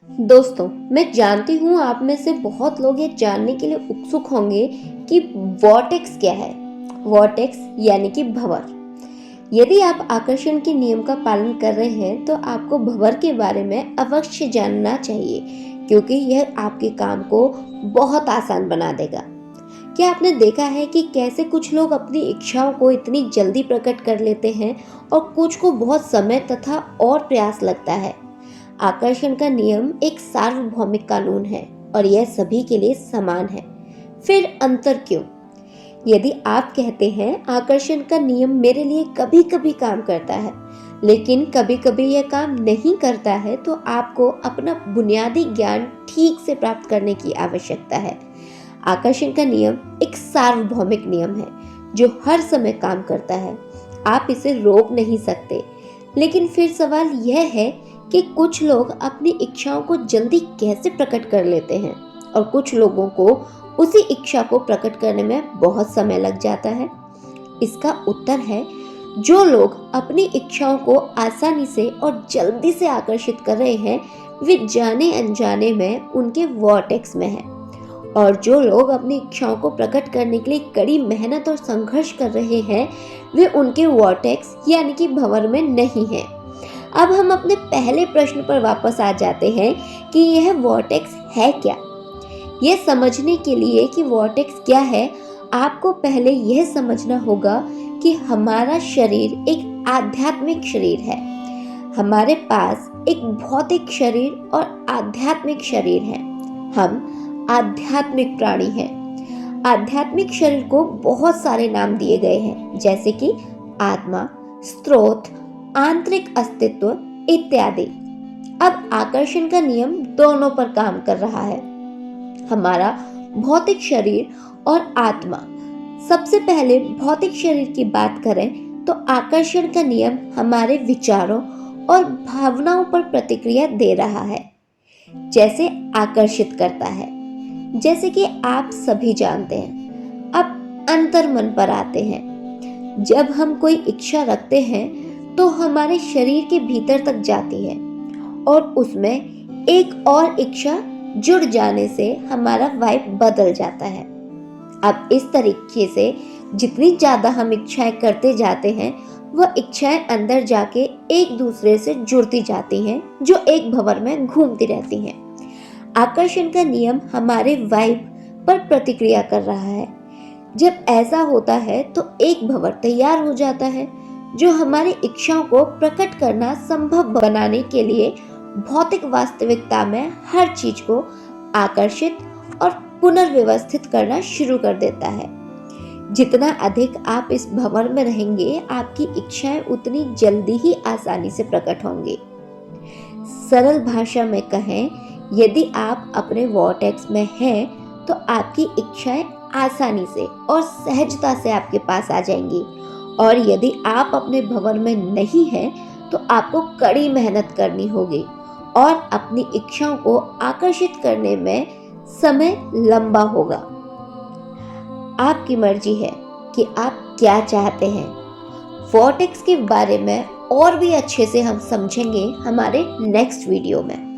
दोस्तों, मैं जानती हूँ आप में से बहुत लोग ये जानने के लिए उत्सुक होंगे कि वॉर्टेक्स क्या है। वॉर्टेक्स यानी कि भंवर। यदि आप आकर्षण के नियम का पालन कर रहे हैं तो आपको भंवर के बारे में अवश्य जानना चाहिए, क्योंकि यह आपके काम को बहुत आसान बना देगा। क्या आपने देखा है कि कैसे कुछ लोग अपनी इच्छाओं को इतनी जल्दी प्रकट कर लेते हैं और कुछ को बहुत समय तथा और प्रयास लगता है। आकर्षण का नियम एक सार्वभौमिक कानून है और यह सभी के लिए समान है। फिर अंतर क्यों? यदि आप कहते हैं आकर्षण का नियम मेरे लिए कभी कभी काम करता है लेकिन कभी कभी यह काम नहीं करता है, तो आपको अपना बुनियादी ज्ञान ठीक से प्राप्त करने की आवश्यकता है। आकर्षण का नियम एक सार्वभौमिक नियम है जो हर समय काम करता है। आप इसे रोक नहीं सकते। लेकिन फिर सवाल यह है कि कुछ लोग अपनी इच्छाओं को जल्दी कैसे प्रकट कर लेते हैं और कुछ लोगों को उसी इच्छा को प्रकट करने में बहुत समय लग जाता है। इसका उत्तर है, जो लोग अपनी इच्छाओं को आसानी से और जल्दी से आकर्षित कर रहे हैं वे जाने अनजाने में उनके वॉर्टेक्स में हैं, और जो लोग अपनी इच्छाओं को प्रकट करने के लिए कड़ी मेहनत और संघर्ष कर रहे हैं वे उनके वॉर्टेक्स यानी कि भंवर में नहीं हैं। अब हम अपने पहले प्रश्न पर वापस आ जाते हैं कि यह वॉर्टेक्स है क्या। यह समझने के लिए कि वॉर्टेक्स क्या है, आपको पहले यह समझना होगा कि हमारा शरीर एक आध्यात्मिक शरीर है। हमारे पास एक भौतिक शरीर और आध्यात्मिक शरीर है। हम आध्यात्मिक प्राणी हैं। आध्यात्मिक शरीर को बहुत सारे नाम दिए गए हैं, जैसे कि आत्मा, स्रोत, आंतरिक अस्तित्व इत्यादि। अब आकर्षण का नियम दोनों पर काम कर रहा है, हमारा भौतिक शरीर और आत्मा। सबसे पहले भौतिक शरीर की बात करें तो आकर्षण का नियम हमारे विचारों और भावनाओं पर प्रतिक्रिया दे रहा है, जैसे आकर्षित करता है। जैसे कि आप सभी जानते हैं। अब अंतर्मन पर आते हैं। जब हम कोई इच्छा रखते हैं तो हमारे शरीर के भीतर तक जाती है और उसमें एक और इच्छा जुड़ जाने से हमारा वाइब बदल जाता है। अब इस तरीके से जितनी ज्यादा हम इच्छाएं करते जाते हैं वह इच्छाएं अंदर जाके एक दूसरे से जुड़ती जाती हैं, जो एक भंवर में घूमती रहती हैं। आकर्षण का नियम हमारे वाइब पर प्रतिक्रिया कर रहा है। जब ऐसा होता है तो एक भंवर तैयार हो जाता है जो हमारी इच्छाओं को प्रकट करना संभव बनाने के लिए भौतिक वास्तविकता में हर चीज को आकर्षित और पुनर्व्यवस्थित करना शुरू कर देता है। जितना अधिक आप इस भंवर में रहेंगे, आपकी इच्छाएं उतनी जल्दी ही आसानी से प्रकट होंगी। सरल भाषा में कहें, यदि आप अपने वॉर्टेक्स में हैं तो आपकी इच्छाएं आसानी से और सहजता से आपके पास आ जाएंगी, और यदि आप अपने भंवर में नहीं हैं तो आपको कड़ी मेहनत करनी होगी और अपनी इच्छाओं को आकर्षित करने में समय लंबा होगा। आपकी मर्जी है कि आप क्या चाहते हैं। वॉर्टेक्स के बारे में और भी अच्छे से हम समझेंगे हमारे नेक्स्ट वीडियो में।